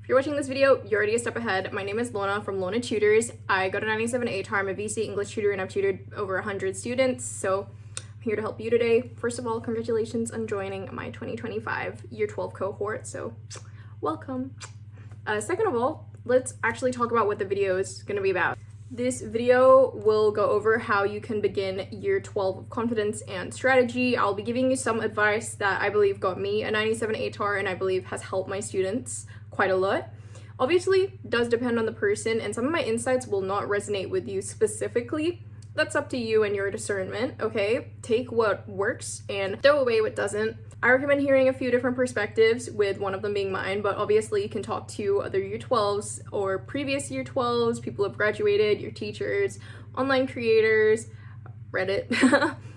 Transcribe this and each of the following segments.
If you're watching this video, you're already a step ahead. My name is Launa from LaunaTutors. I go to 97 ATAR. I'm a VCE English tutor and I've tutored over 100 students. So I'm here to help you today. First of all, congratulations on joining my 2025 Year 12 cohort. So welcome. Second of all, let's actually talk about what the video is going to be about. This video will go over how you can begin Year 12 with confidence and strategy. I'll be giving you some advice that I believe got me a 97 ATAR and I believe has helped my students quite a lot. Obviously, does depend on the person, and some of my insights will not resonate with you specifically. That's up to you and your discernment, okay? Take what works and throw away what doesn't. I recommend hearing a few different perspectives, with one of them being mine, but obviously you can talk to other Year 12s or previous Year 12s, people who have graduated, your teachers, online creators, Reddit,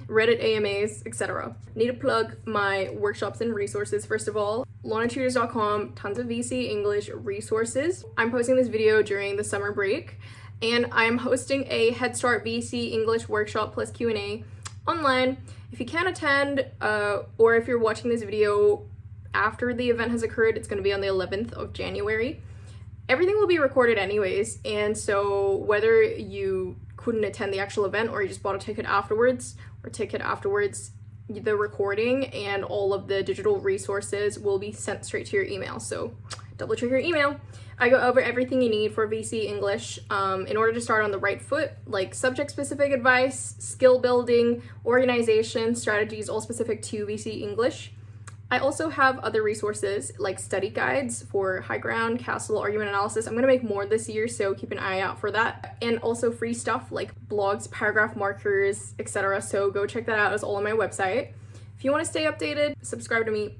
Reddit AMAs, etc. Need to plug my workshops and resources first of all. LaunaTutors.com, tons of VCE English resources. I'm posting this video during the summer break, and I'm hosting a Head Start VCE English workshop plus Q&A online. If you can't attend, or if you're watching this video after the event has occurred, it's going to be on the 11th of January. Everything will be recorded anyways, and so whether you couldn't attend the actual event or you just bought a ticket afterwards, the recording and all of the digital resources will be sent straight to your email. So double check your email. I go over everything you need for VCE English in order to start on the right foot, like subject-specific advice, skill building, organization, strategies, all specific to VCE English. I also have other resources like study guides for high ground, castle, argument analysis. I'm going to make more this year, so keep an eye out for that. And also free stuff like blogs, paragraph markers, etc. So go check that out. It's all on my website. If you want to stay updated, subscribe to me.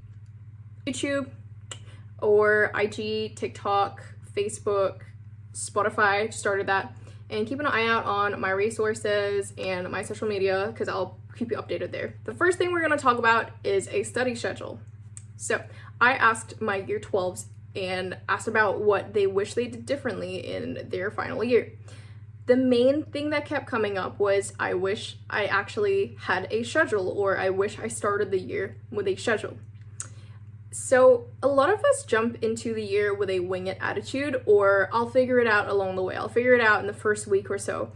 YouTube or IG, TikTok, Facebook, Spotify, just started that. And keep an eye out on my resources and my social media because I'll keep you updated there. The first thing we're going to talk about is a study schedule. So I asked my Year 12s and asked about what they wish they did differently in their final year. The main thing that kept coming up was, I wish I actually had a schedule, or I wish I started the year with a schedule. So a lot of us jump into the year with a wing it attitude, or I'll figure it out along the way. I'll figure it out in the first week or so,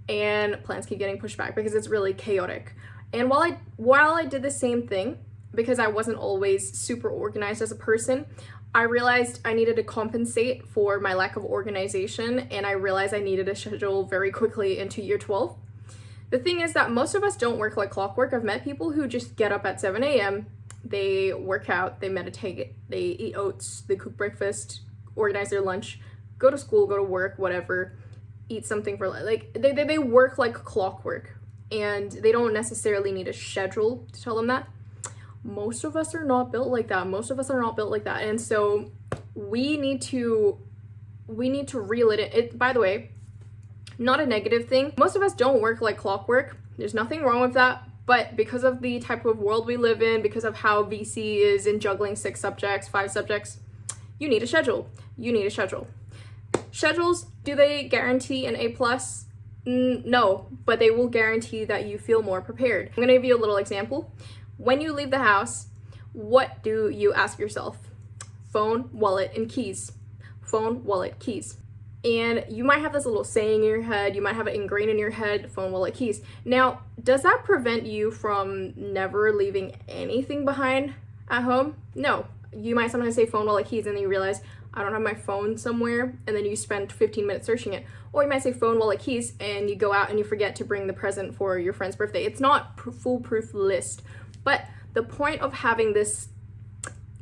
and plans keep getting pushed back because it's really chaotic. And while I did the same thing, because I wasn't always super organized as a person, I realized I needed to compensate for my lack of organization, and I realized I needed a schedule very quickly into Year 12. The thing is that most of us don't work like clockwork. I've met people who just get up at 7 a.m., they work out, they meditate, they eat oats, they cook breakfast, organize their lunch, go to school, go to work, whatever, eat something for like they work like clockwork, and they don't necessarily need a schedule to tell them that. Most of us are not built like that. And so we need to reel it in. It, by the way, not a negative thing. Most of us don't work like clockwork. There's nothing wrong with that. But because of the type of world we live in, because of how VC is in juggling 6 subjects, 5 subjects, you need a schedule. Schedules, do they guarantee an A+? No, but they will guarantee that you feel more prepared. I'm gonna give you a little example. When you leave the house, what do you ask yourself? Phone, wallet, and keys. Phone, wallet, keys. And you might have this little saying in your head, you might have it ingrained in your head, phone, wallet, keys. Now, does that prevent you from never leaving anything behind at home? No. You might sometimes say phone, wallet, keys, and then you realize, I don't have my phone somewhere, and then you spend 15 minutes searching it. Or you might say phone, wallet, keys, and you go out and you forget to bring the present for your friend's birthday. It's not a foolproof list, but the point of having this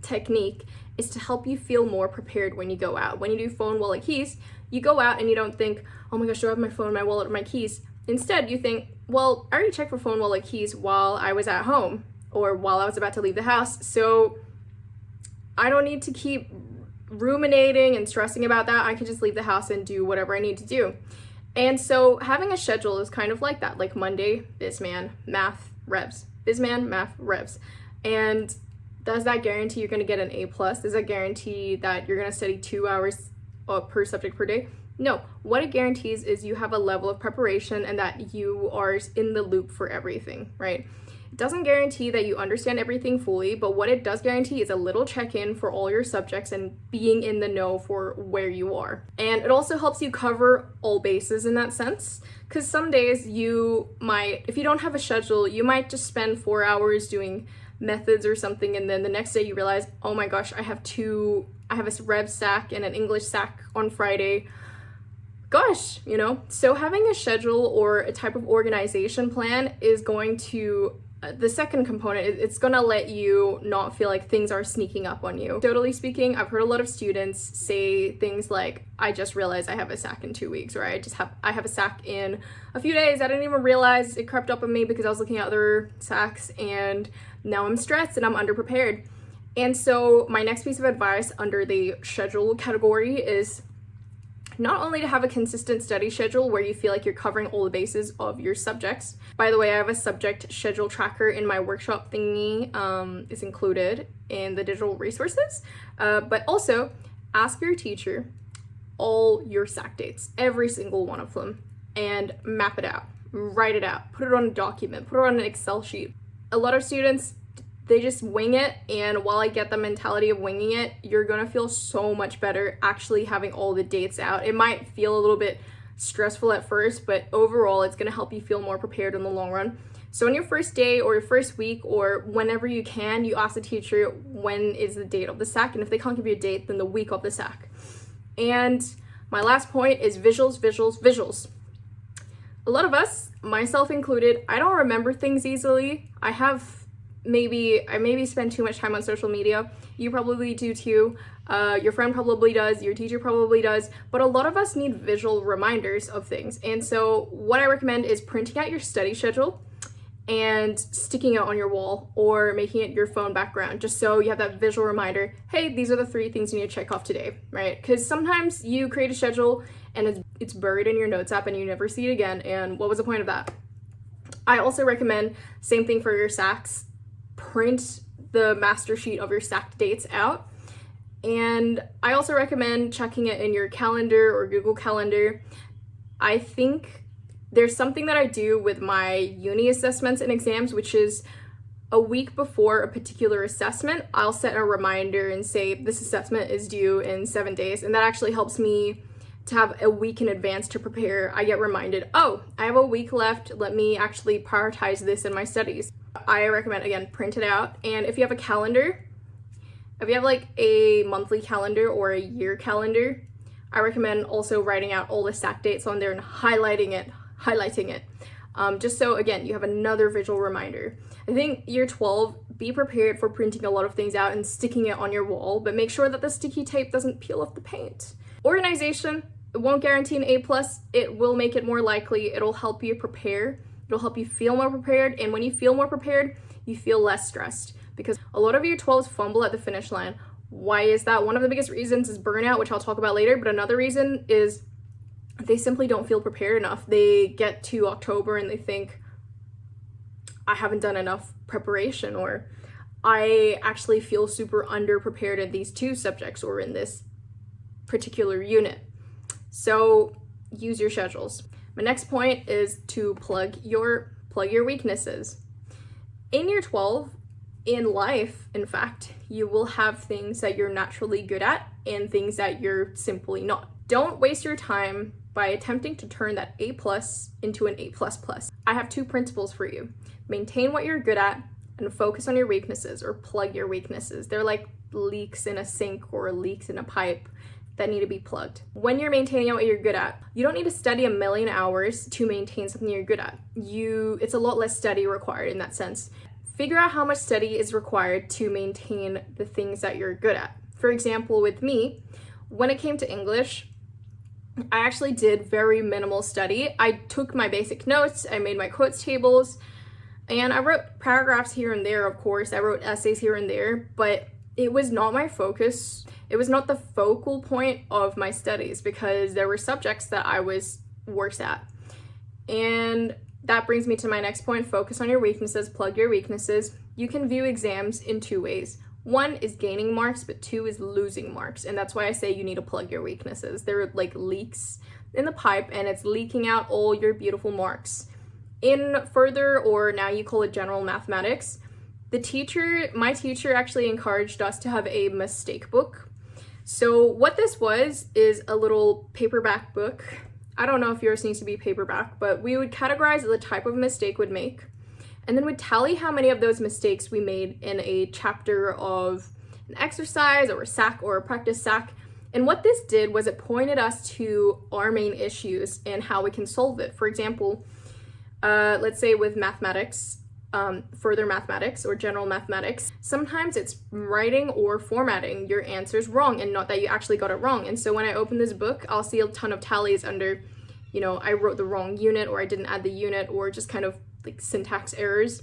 technique is to help you feel more prepared when you go out. When you do phone, wallet, keys, you go out and you don't think, oh my gosh, do I have my phone, my wallet, or my keys? Instead, you think, well, I already checked for phone, wallet, keys while I was at home or while I was about to leave the house, so I don't need to keep ruminating and stressing about that. I can just leave the house and do whatever I need to do. And so having a schedule is kind of like that, like Monday, BizMan, math, revs. BizMan, math, revs. And does that guarantee you're going to get an A+? Does that guarantee that you're going to study 2 hours per subject per day? No. What it guarantees is you have a level of preparation and that you are in the loop for everything, right? It doesn't guarantee that you understand everything fully, but what it does guarantee is a little check-in for all your subjects and being in the know for where you are. And it also helps you cover all bases in that sense, because some days you might, if you don't have a schedule, you might just spend 4 hours doing methods or something, and then the next day you realize, oh my gosh, I have a Rev SAC and an English SAC on Friday. Gosh, you know? So having a schedule or a type of organization plan is going to, the second component, it's gonna let you not feel like things are sneaking up on you. Totally speaking, I've heard a lot of students say things like, I just realized I have a SAC in 2 weeks, or I have a SAC in a few days. I didn't even realize it crept up on me because I was looking at other SACs, and now I'm stressed and I'm underprepared. And so my next piece of advice under the schedule category is not only to have a consistent study schedule where you feel like you're covering all the bases of your subjects. By the way, I have a subject schedule tracker in my workshop thingy. It's included in the digital resources. But also ask your teacher all your SAC dates, every single one of them, and map it out, write it out, put it on a document, put it on an Excel sheet. A lot of students, they just wing it, and while I get the mentality of winging it, you're gonna feel so much better actually having all the dates out. It might feel a little bit stressful at first, but overall it's gonna help you feel more prepared in the long run. So on your first day or your first week or whenever you can, you ask the teacher when is the date of the SAC, and if they can't give you a date, then the week of the SAC. And my last point is visuals, visuals, visuals. A lot of us, myself included, I don't remember things easily. I maybe spend too much time on social media. You probably do too. Your friend probably does, your teacher probably does, but a lot of us need visual reminders of things. And so what I recommend is printing out your study schedule and sticking it on your wall or making it your phone background, just so you have that visual reminder, hey, these are the 3 things you need to check off today, right? Because sometimes you create a schedule and it's buried in your notes app and you never see it again, and what was the point of that? I also recommend, same thing for your SACs, print the master sheet of your SAC dates out. And I also recommend checking it in your calendar or Google Calendar. I think there's something that I do with my uni assessments and exams, which is a week before a particular assessment, I'll set a reminder and say this assessment is due in 7 days. And that actually helps me to have a week in advance to prepare. I get reminded, oh, I have a week left. Let me actually prioritize this in my studies. I recommend, again, print it out. And if you have a calendar, if you have like a monthly calendar or a year calendar, I recommend also writing out all the SAC dates on there and highlighting it, just so, again, you have another visual reminder. I think year 12, be prepared for printing a lot of things out and sticking it on your wall, but make sure that the sticky tape doesn't peel off the paint. Organization, it won't guarantee an A+, it will make it more likely, it'll help you prepare, it'll help you feel more prepared, and when you feel more prepared, you feel less stressed, because a lot of year 12s fumble at the finish line. Why is that? One of the biggest reasons is burnout, which I'll talk about later, but another reason is they simply don't feel prepared enough. They get to October and they think, I haven't done enough preparation, or I actually feel super underprepared in these 2 subjects or in this particular unit. So use your schedules. My next point is to plug your weaknesses. In year 12, in life, in fact, you will have things that you're naturally good at and things that you're simply not. Don't waste your time by attempting to turn that A+ into an A++. I have 2 principles for you. Maintain what you're good at and focus on your weaknesses, or plug your weaknesses. They're like leaks in a sink or leaks in a pipe that need to be plugged. When you're maintaining what you're good at, you don't need to study a million hours to maintain something you're good at. It's a lot less study required in that sense. Figure out how much study is required to maintain the things that you're good at. For example, with me, when it came to English, I actually did very minimal study. I took my basic notes, I made my quotes tables, and I wrote paragraphs here and there, of course. I wrote essays here and there, but it was not my focus. It was not the focal point of my studies because there were subjects that I was worse at. And that brings me to my next point, focus on your weaknesses, plug your weaknesses. You can view exams in 2 ways. 1 is gaining marks, but 2 is losing marks. And that's why I say you need to plug your weaknesses. They're like leaks in the pipe and it's leaking out all your beautiful marks. In further, or now you call it general mathematics, my teacher actually encouraged us to have a mistake book. So what this was is a little paperback book. I don't know if yours needs to be paperback, but we would categorize the type of mistake we'd make, and then we'd tally how many of those mistakes we made in a chapter of an exercise or a SAC or a practice SAC. And what this did was it pointed us to our main issues and how we can solve it. For example, let's say with mathematics, further mathematics or general mathematics, sometimes it's writing or formatting your answers wrong, and not that you actually got it wrong. And so when I open this book, I'll see a ton of tallies under, you know, I wrote the wrong unit, or I didn't add the unit, or just kind of like syntax errors,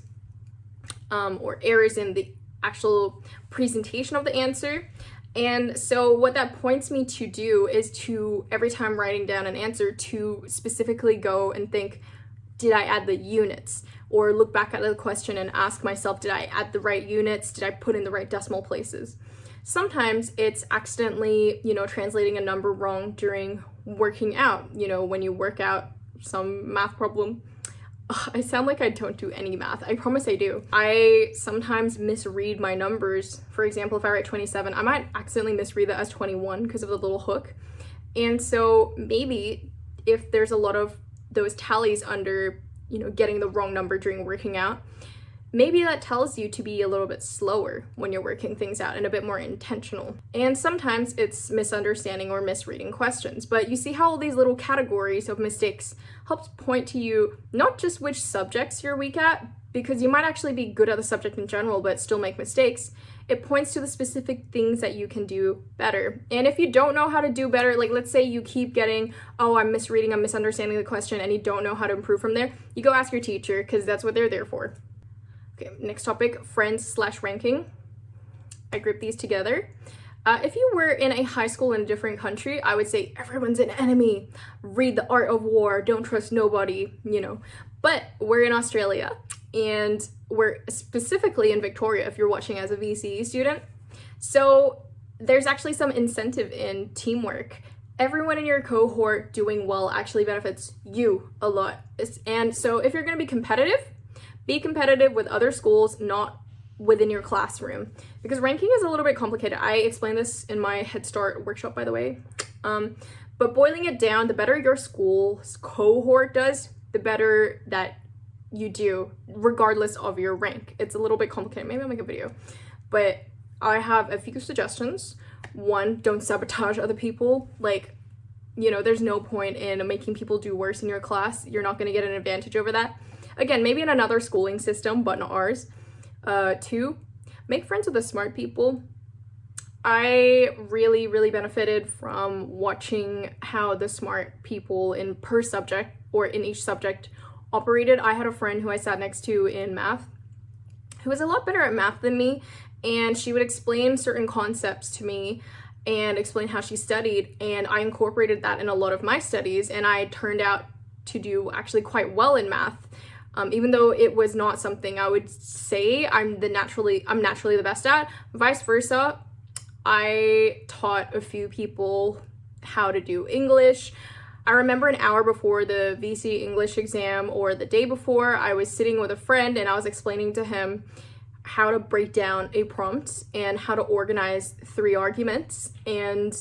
or errors in the actual presentation of the answer. And so what that points me to do is to, every time writing down an answer, to specifically go and think, did I add the units? Or look back at the question and ask myself, did I add the right units? Did I put in the right decimal places? Sometimes it's accidentally, you know, translating a number wrong during working out, you know, when you work out some math problem. Ugh, I sound like I don't do any math. I promise I do. I sometimes misread my numbers. For example, if I write 27, I might accidentally misread that as 21 because of the little hook. And so maybe if there's a lot of those tallies under, you know, getting the wrong number during working out, maybe that tells you to be a little bit slower when you're working things out and a bit more intentional. And sometimes it's misunderstanding or misreading questions. But you see how all these little categories of mistakes helps point to you not just which subjects you're weak at, because you might actually be good at the subject in general but still make mistakes. It points to the specific things that you can do better. And if you don't know how to do better, like let's say you keep getting, oh, I'm misreading, I'm misunderstanding the question, and you don't know how to improve from there, you go ask your teacher, because that's what they're there for. Okay, next topic, friends/ranking. I grouped these together. If you were in a high school in a different country, I would say everyone's an enemy. Read The Art of War, don't trust nobody, you know. But we're in Australia, and we're specifically in Victoria if you're watching as a VCE student. So there's actually some incentive in teamwork. Everyone in your cohort doing well actually benefits you a lot. And so if you're going to be competitive with other schools, not within your classroom, because ranking is a little bit complicated. I explained this in my Head Start workshop, by the way. But boiling it down, the better your school's cohort does, the better that you do, regardless of your rank. It's a little bit complicated. Maybe I'll make a video. But I have a few suggestions. One, don't sabotage other people. Like, you know, there's no point in making people do worse in your class. You're not going to get an advantage over that. Again, maybe in another schooling system, but not ours. Two, make friends with the smart people. I really benefited from watching how the smart people in per subject or in each subject operated. I had a friend who I sat next to in math who was a lot better at math than me, and she would explain certain concepts to me and explain how she studied, and I incorporated that in a lot of my studies, and I turned out to do actually quite well in math. Even though it was not something I would say I'm naturally the best at. Vice versa, I taught a few people how to do English. I remember an hour before the VCE English exam, or the day before, I was sitting with a friend and I was explaining to him how to break down a prompt and how to organize 3 arguments, and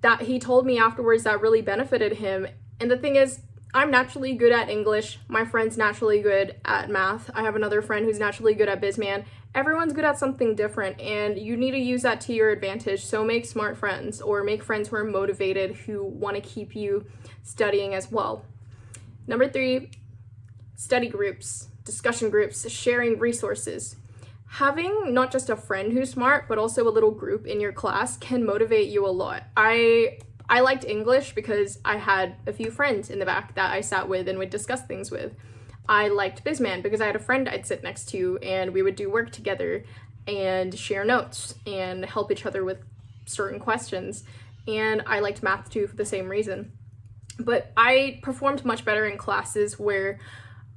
that he told me afterwards that really benefited him. And the thing is, I'm naturally good at English. My friend's naturally good at math. I have another friend who's naturally good at BizMan. Everyone's good at something different, and you need to use that to your advantage. So make smart friends, or make friends who are motivated, who want to keep you studying as well. Number 3, study groups, discussion groups, sharing resources. Having not just a friend who's smart, but also a little group in your class can motivate you a lot. I liked English because I had a few friends in the back that I sat with and would discuss things with. I liked BizMan because I had a friend I'd sit next to, and we would do work together and share notes and help each other with certain questions. And I liked math too for the same reason. But I performed much better in classes where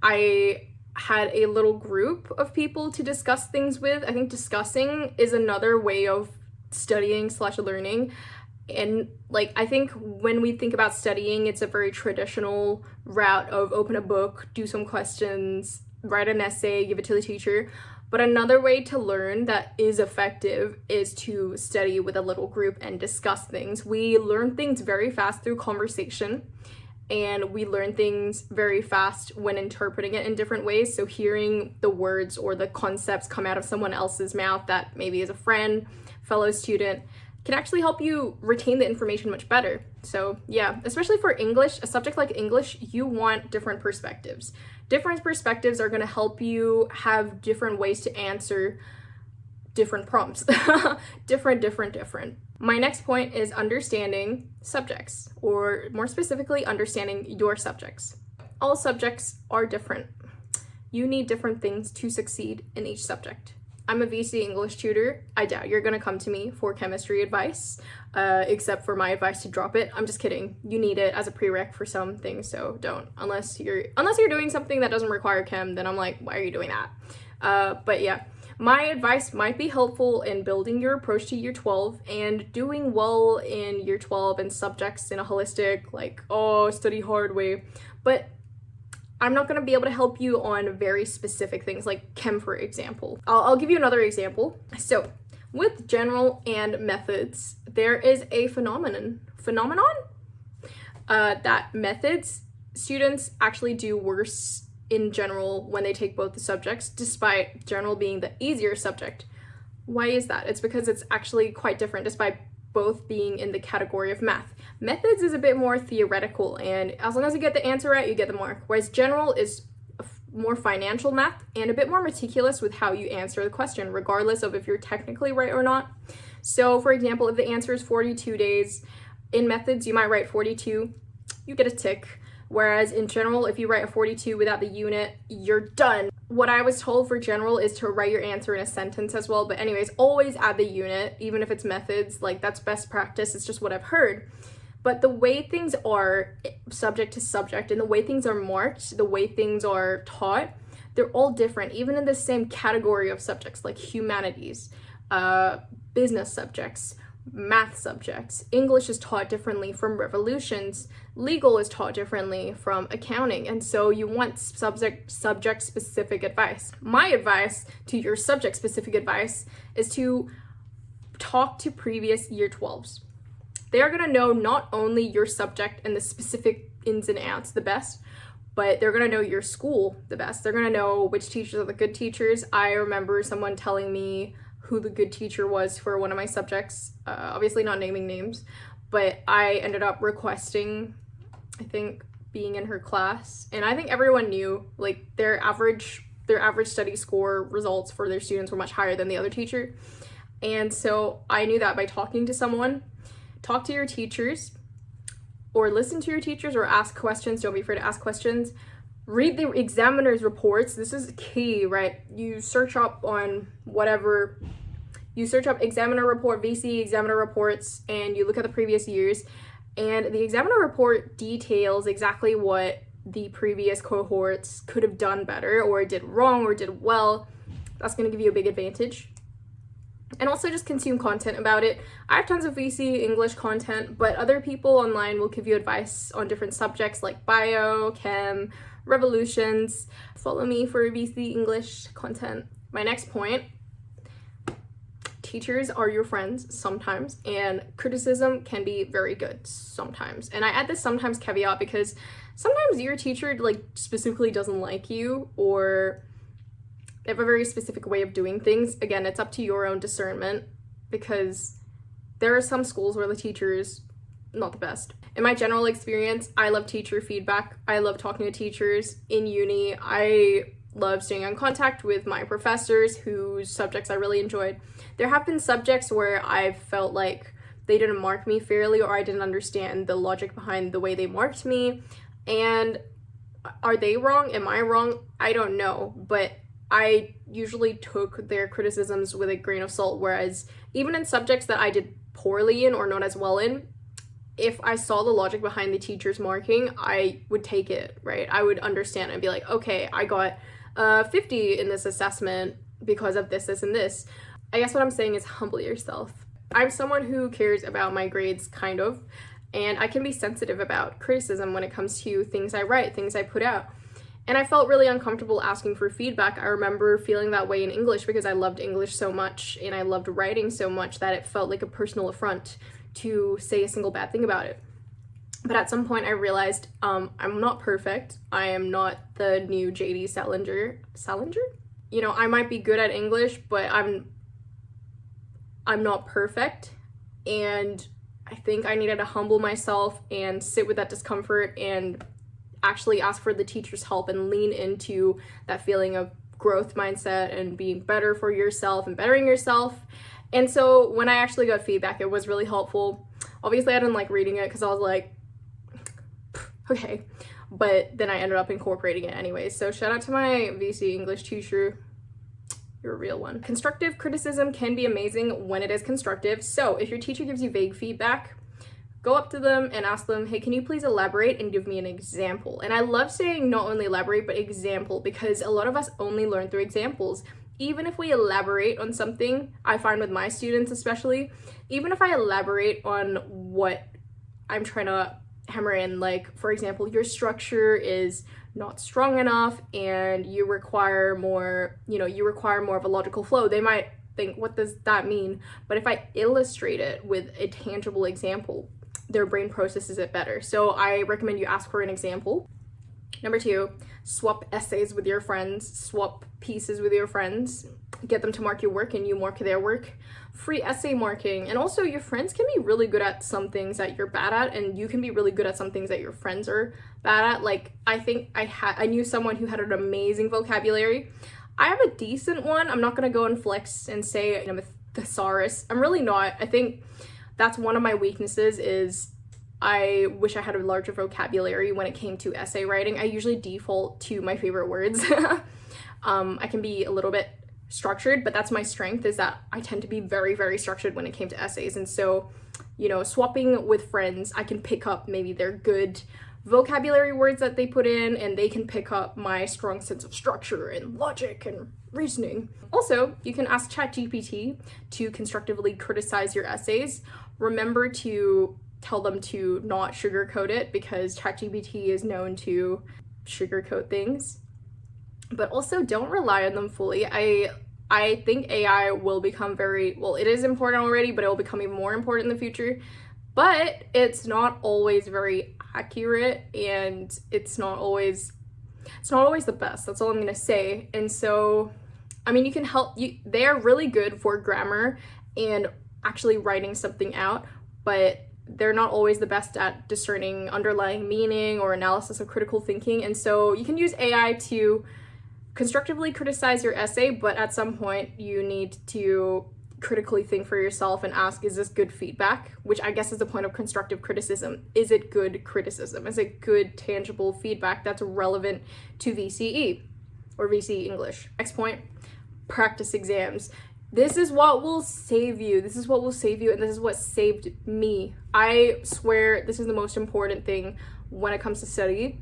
I had a little group of people to discuss things with. I think discussing is another way of studying/learning. And like, I think when we think about studying, it's a very traditional route of open a book, do some questions, write an essay, give it to the teacher. But another way to learn that is effective is to study with a little group and discuss things. We learn things very fast through conversation, and we learn things very fast when interpreting it in different ways. So hearing the words or the concepts come out of someone else's mouth that maybe is a friend, fellow student, can actually help you retain the information much better. So yeah, especially for English, a subject like English, you want different perspectives. Different perspectives are going to help you have different ways to answer different prompts. different. My next point is understanding subjects, or more specifically, understanding your subjects. All subjects are different. You need different things to succeed in each subject. I'm a VCE English tutor. I doubt you're gonna come to me for chemistry advice, except for my advice to drop it. I'm just kidding. You need it as a prereq for some things, so don't. Unless you're doing something that doesn't require chem, then I'm like, why are you doing that? But yeah, my advice might be helpful in building your approach to year 12 and doing well in year 12 and subjects in a holistic, like, oh, study hard way. But I'm not going to be able to help you on very specific things like chem, for example. I'll give you another example. So with general and methods, there is a phenomenon that methods students actually do worse in general when they take both the subjects, despite general being the easier subject. Why is that? It's because it's actually quite different, despite both being in the category of math. Methods is a bit more theoretical, and as long as you get the answer right, you get the mark. Whereas general is more financial math and a bit more meticulous with how you answer the question, regardless of if you're technically right or not. So for example, if the answer is 42 days, in methods, you might write 42, you get a tick. Whereas in general, if you write a 42 without the unit, you're done. What I was told for general is to write your answer in a sentence as well. But anyways, always add the unit, even if it's methods, like that's best practice. It's just what I've heard. But the way things are subject to subject and the way things are marked, the way things are taught, they're all different, even in the same category of subjects like humanities, business subjects, math subjects. English is taught differently from revolutions. Legal is taught differently from accounting. And so you want subject-specific advice. My advice to your subject-specific advice is to talk to previous year 12s. They are going to know not only your subject and the specific ins and outs the best, but they're going to know your school the best. They're going to know which teachers are the good teachers. I remember someone telling me who the good teacher was for one of my subjects, obviously not naming names, but I ended up requesting, I think, being in her class, and I think everyone knew, like, their average study score results for their students were much higher than the other teacher. And so I knew that by talking to someone. Talk to your teachers, or listen to your teachers, or ask questions. Don't be afraid to ask questions. Read the examiner's reports. This is key, right? You search up on whatever, you search up examiner report, VCE examiner reports, and you look at the previous years, and the examiner report details exactly what the previous cohorts could have done better, or did wrong, or did well. That's going to give you a big advantage. And also just consume content about it. I have tons of VCE English content, but other people online will give you advice on different subjects like bio, chem, revolutions. Follow me for VCE English content. My next point, teachers are your friends sometimes, and criticism can be very good sometimes. And I add this sometimes caveat because sometimes your teacher like specifically doesn't like you, or they have a very specific way of doing things. Again, it's up to your own discernment, because there are some schools where the teacher is not the best. In my general experience, I love teacher feedback. I love talking to teachers. In uni, I love staying in contact with my professors whose subjects I really enjoyed. There have been subjects where I've felt like they didn't mark me fairly, or I didn't understand the logic behind the way they marked me. And are they wrong? Am I wrong? I don't know, but I usually took their criticisms with a grain of salt, whereas even in subjects that I did poorly in or not as well in, if I saw the logic behind the teacher's marking, I would take it, right? I would understand and be like, okay, I got 50 in this assessment because of this, this, and this. I guess what I'm saying is humble yourself. I'm someone who cares about my grades, kind of, and I can be sensitive about criticism when it comes to things I write, things I put out. And I felt really uncomfortable asking for feedback. I remember feeling that way in English because I loved English so much and I loved writing so much that it felt like a personal affront to say a single bad thing about it. But at some point I realized I'm not perfect. I am not the new JD Salinger? You know, I might be good at English, but I'm not perfect. And I think I needed to humble myself and sit with that discomfort and actually ask for the teacher's help and lean into that feeling of growth mindset and being better for yourself and bettering yourself. And so when I actually got feedback, it was really helpful. Obviously I didn't like reading it because I was like, okay, but then I ended up incorporating it anyway. So shout out to my VCE English teacher. You're a real one. Constructive criticism can be amazing when it is constructive. So if your teacher gives you vague feedback, go up to them and ask them, hey, can you please elaborate and give me an example? And I love saying not only elaborate, but example, because a lot of us only learn through examples. Even if we elaborate on something, I find with my students especially, even if I elaborate on what I'm trying to hammer in, like, for example, your structure is not strong enough and you require more, you require more of a logical flow, they might think, what does that mean? But if I illustrate it with a tangible example, their brain processes it better. So I recommend you ask for an example. Number 2, swap essays with your friends, swap pieces with your friends, get them to mark your work and you mark their work. Free essay marking. And also your friends can be really good at some things that you're bad at, and you can be really good at some things that your friends are bad at. Like, I think I knew someone who had an amazing vocabulary. I have a decent one. I'm not gonna go and flex and say I'm a thesaurus. I'm really not. I think that's one of my weaknesses is I wish I had a larger vocabulary when it came to essay writing. I usually default to my favorite words. I can be a little bit structured, but that's my strength, is that I tend to be very, very structured when it came to essays. And so, swapping with friends, I can pick up maybe their good vocabulary words that they put in, and they can pick up my strong sense of structure and logic and reasoning. Also, you can ask ChatGPT to constructively criticize your essays. Remember to tell them to not sugarcoat it, because ChatGPT is known to sugarcoat things. But also don't rely on them fully. I think AI will become it is important already, but it will become even more important in the future. But it's not always very accurate, and it's not always the best. That's all I'm gonna say. And so, I mean, you can help you. They are really good for grammar and actually writing something out, but they're not always the best at discerning underlying meaning or analysis of critical thinking. And so you can use AI to constructively criticize your essay, but at some point you need to critically think for yourself and ask, is this good feedback? Which I guess is the point of constructive criticism. Is it good criticism? Is it good, tangible feedback that's relevant to VCE or VCE English? Next point, practice exams. This is what will save you. This is what will save you, and this is what saved me. I swear this is the most important thing when it comes to study,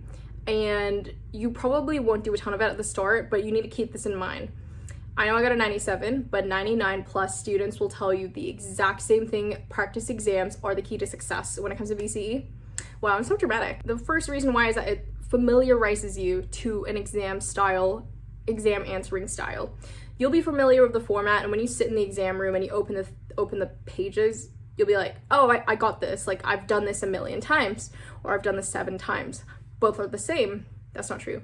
and you probably won't do a ton of it at the start, but you need to keep this in mind. I know I got a 97, but 99 plus students will tell you the exact same thing. Practice exams are the key to success when it comes to VCE. Wow, I'm so dramatic. The first reason why is that it familiarizes you to an exam answering style. You'll be familiar with the format, and when you sit in the exam room and you open the pages, you'll be like, oh, I got this. Like, I've done this a million times, or I've done this 7 times. Both are the same. That's not true.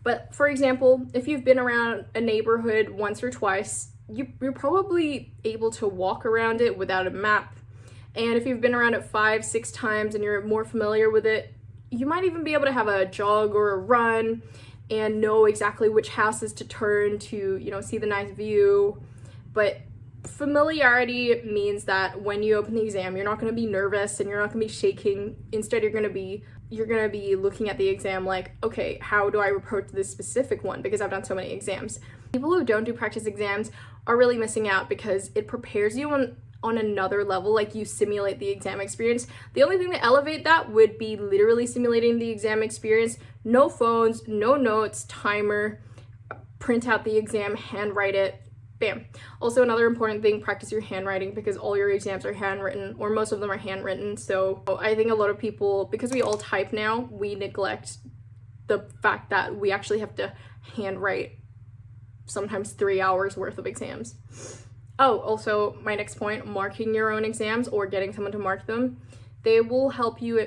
But for example, if you've been around a neighborhood once or twice, you're probably able to walk around it without a map. And if you've been around it 5-6 times and you're more familiar with it, you might even be able to have a jog or a run and know exactly which houses to turn to, see the nice view. But familiarity means that when you open the exam, you're not going to be nervous and you're not going to be shaking. Instead, you're going to be looking at the exam like, okay, how do I approach this specific one? Because I've done so many exams. People who don't do practice exams are really missing out, because it prepares you on another level. Like, you simulate the exam experience. The only thing to elevate that would be literally simulating the exam experience. No phones, no notes, timer, print out the exam, handwrite it, Bam. Also, another important thing, practice your handwriting, because all your exams are handwritten, or most of them are handwritten. So I think a lot of people, because we all type now, we neglect the fact that we actually have to handwrite sometimes 3 hours worth of exams. Oh, also my next point, marking your own exams or getting someone to mark them. This will help you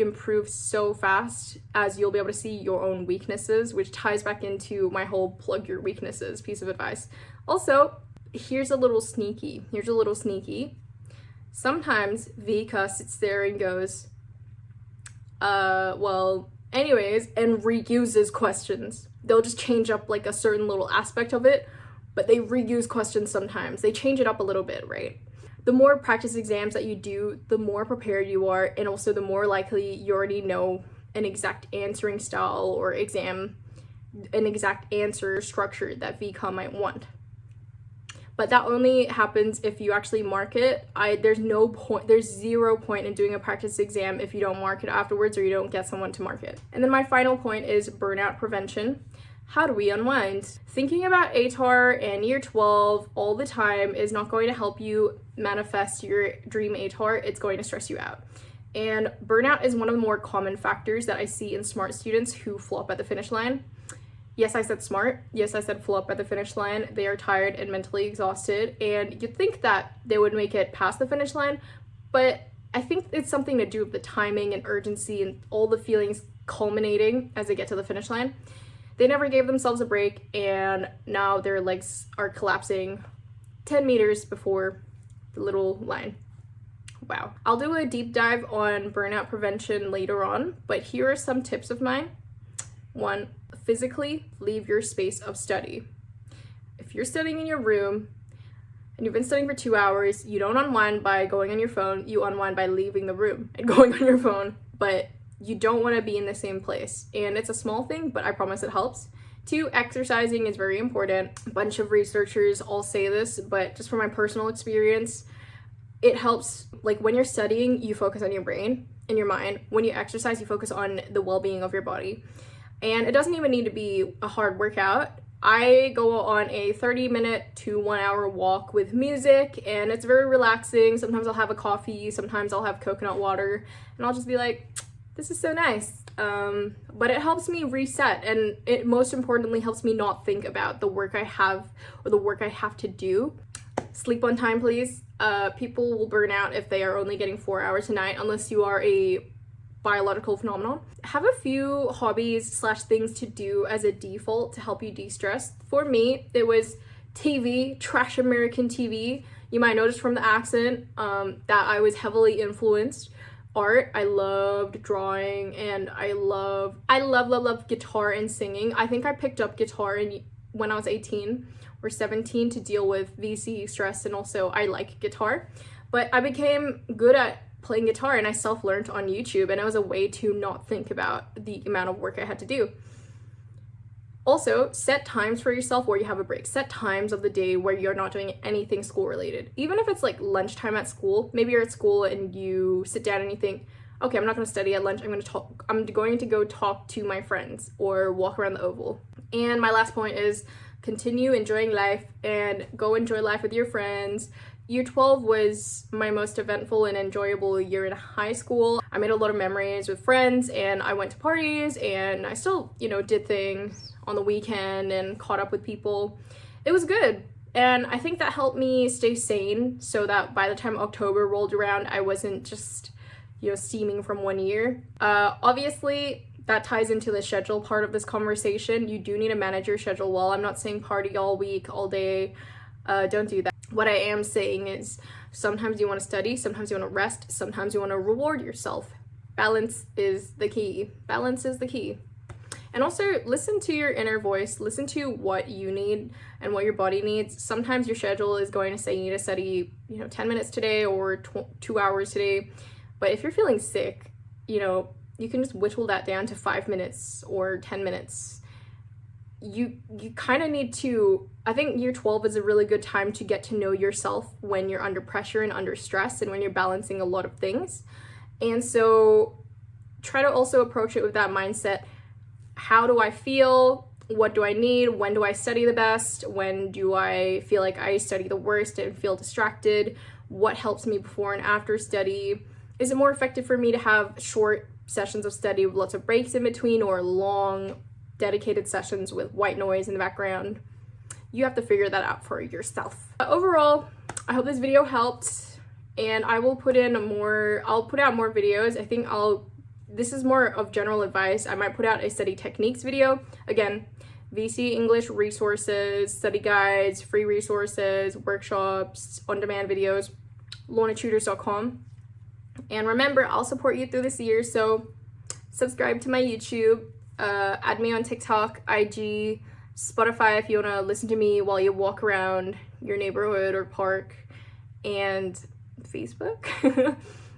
improve so fast, as you'll be able to see your own weaknesses, which ties back into my whole plug your weaknesses piece of advice. Also, here's a little sneaky. Sometimes Vika sits there and goes, well, anyways, and reuses questions. They'll just change up like a certain little aspect of it, but they reuse questions sometimes. They change it up a little bit, right? The more practice exams that you do, the more prepared you are, and also the more likely you already know an exact answering style or an exact answer structure that VCOM might want. But that only happens if you actually mark it. There's zero point in doing a practice exam if you don't mark it afterwards or you don't get someone to mark it. And then my final point is burnout prevention. How do we unwind? Thinking about ATAR and year 12 all the time is not going to help you manifest your dream ATAR. It's going to stress you out. And burnout is one of the more common factors that I see in smart students who flop at the finish line. Yes, I said smart. Yes, I said flop at the finish line. They are tired and mentally exhausted, and you'd think that they would make it past the finish line, but I think it's something to do with the timing and urgency and all the feelings culminating as they get to the finish line. They never gave themselves a break, and now their legs are collapsing 10 meters before the little line. Wow. I'll do a deep dive on burnout prevention later on, but here are some tips of mine. 1, physically leave your space of study. If you're studying in your room and you've been studying for 2 hours, you don't unwind by going on your phone, you unwind by leaving the room and going on your phone, but you don't want to be in the same place. And it's a small thing, but I promise it helps. 2, exercising is very important. A bunch of researchers all say this, but just from my personal experience, it helps. Like when you're studying, you focus on your brain and your mind. When you exercise, you focus on the well-being of your body. And it doesn't even need to be a hard workout. I go on a 30-minute to 1 hour walk with music, and it's very relaxing. Sometimes I'll have a coffee, sometimes I'll have coconut water, and I'll just be like, this is so nice. But it helps me reset, and it most importantly helps me not think about the work I have or the work I have to do. Sleep on time, please. People will burn out if they are only getting 4 hours a night, unless you are a biological phenomenon. Have a few hobbies / things to do as a default to help you de-stress. For me, it was TV, trash American TV. You might notice from the accent that I was heavily influenced. Art, I loved drawing, and I love guitar and singing. I think I picked up guitar when I was 18 or 17 to deal with VCE stress, and also I like guitar. But I became good at playing guitar, and I self-learned on YouTube, and it was a way to not think about the amount of work I had to do. Also, set times for yourself where you have a break. Set times of the day where you're not doing anything school related. Even if it's like lunchtime at school, maybe you're at school and you sit down and you think, okay, I'm not going to study at lunch, I'm going to go talk to my friends or walk around the oval. And my last point is continue enjoying life and go enjoy life with your friends. Year 12 was my most eventful and enjoyable year in high school. I made a lot of memories with friends, and I went to parties, and I still, did things on the weekend and caught up with people. It was good. And I think that helped me stay sane so that by the time October rolled around, I wasn't just, steaming from one year. Obviously, that ties into the schedule part of this conversation. You do need to manage your schedule well. I'm not saying party all week, all day. Don't do that. What I am saying is sometimes you want to study, sometimes you want to rest, sometimes you want to reward yourself. Balance is the key. Balance is the key. And also listen to your inner voice. Listen to what you need and what your body needs. Sometimes your schedule is going to say you need to study, 10 minutes today or 2 hours today. But if you're feeling sick, you can just whittle that down to 5 minutes or 10 minutes. You kind of need to, I think year 12 is a really good time to get to know yourself when you're under pressure and under stress and when you're balancing a lot of things. And so try to also approach it with that mindset. How do I feel? what do I need? When do I study the best? When do I feel like I study the worst and feel distracted? What helps me before and after study? Is it more effective for me to have short sessions of study with lots of breaks in between, or long dedicated sessions with white noise in the background? You have to figure that out for yourself. Overall, I hope this video helped, and I will put out more videos. I think this is more of general advice. I might put out a study techniques video. Again, VCE English Resources, study guides, free resources, workshops, on-demand videos, LaunaTutors.com. And remember, I'll support you through this year, so subscribe to my YouTube, add me on TikTok, IG, Spotify if you want to listen to me while you walk around your neighborhood or park, and Facebook.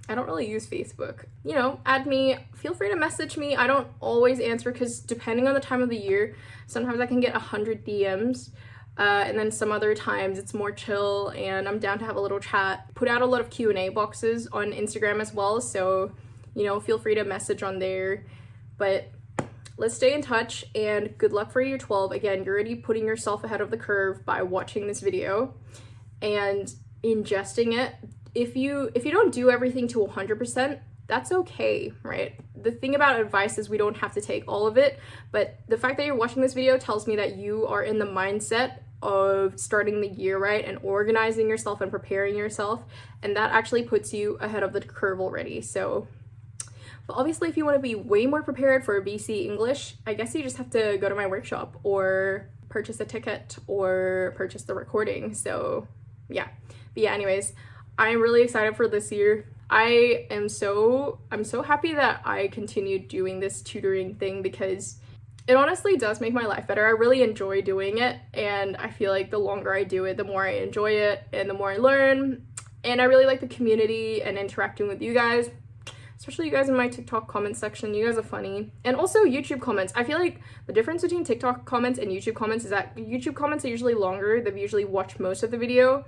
I don't really use Facebook. You know, add me, feel free to message me. I don't always answer because depending on the time of the year, sometimes I can get 100 DMs. And then some other times it's more chill and I'm down to have a little chat. Put out a lot of Q&A boxes on Instagram as well, so, you know, feel free to message on there. But let's stay in touch, and good luck for year 12. Again, you're already putting yourself ahead of the curve by watching this video and ingesting it. If you don't do everything to 100%, that's okay, right? The thing about advice is we don't have to take all of it, but the fact that you're watching this video tells me that you are in the mindset of starting the year right and organizing yourself and preparing yourself, and that actually puts you ahead of the curve already. So, but obviously if you want to be way more prepared for VCE English, I guess you just have to go to my workshop or purchase a ticket or purchase the recording. So yeah, but yeah, anyways, I'm really excited for this year. I'm so happy that I continued doing this tutoring thing because it honestly does make my life better. I really enjoy doing it, and I feel like the longer I do it, the more I enjoy it and the more I learn. And I really like the community and interacting with you guys, especially you guys in my TikTok comment section. You guys are funny. And also YouTube comments. I feel like the difference between TikTok comments and YouTube comments is that YouTube comments are usually longer. They've usually watched most of the video,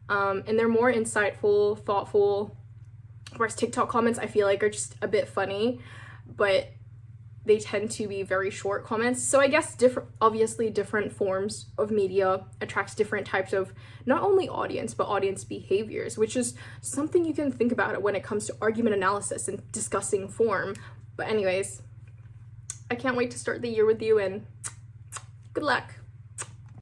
and they're more insightful, thoughtful. Whereas TikTok comments, I feel like, are just a bit funny, but they tend to be very short comments. So I guess obviously different forms of media attracts different types of not only audience, but audience behaviors, which is something you can think about when it comes to argument analysis and discussing form. But anyways, I can't wait to start the year with you, and good luck.